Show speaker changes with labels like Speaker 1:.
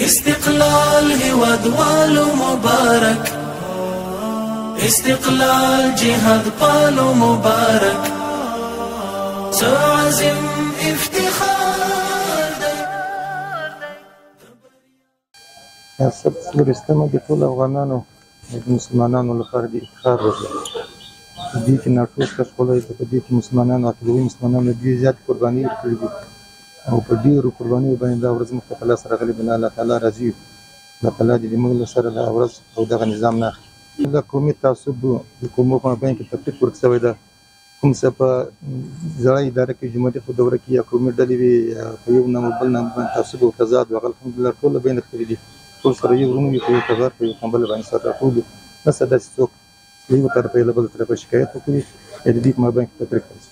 Speaker 1: استقلال هیوادوالو مبارک، استقلال جهاد پالو مبارک، سو عظیم افتخار دی.
Speaker 2: سیاست څلورستمه د ټولو افغانانو د مسلمانانو لپاره د افتخار ورځ ده. په دې کې ناټوز کشغله ده، په دې کې مسلمانانو عقیدوي مسلمانانو ډېرې زیاتې قربانۍ ورکړي دي او په ډېرو قربانیو باندې دا ورځ موږ ته په لاس راغلې ده. الله تعالی راضي وي، الله تعالی دې موږ له سره دا ورځ او دغه نظام نه اخلي. د قومي تعصب د قومو په مابین کې تفریق ورک شوی ده. کوم څه په زړه اداره کې جمهوریت په دوره کې یا قومي ډلې وي یا په یو نام بل نام باندې تعصب او تضاد و، هغه الحمدلله ټول بین کړي دي. ټول سره یو ورونه وي، په یو تضاد په یو کمبل باندې سره راټول دي. نه څه داسې څوک له یوه طرفه یا له بل طرفه شکایت وکړي یا د دې په مابین کې تفریق راشي.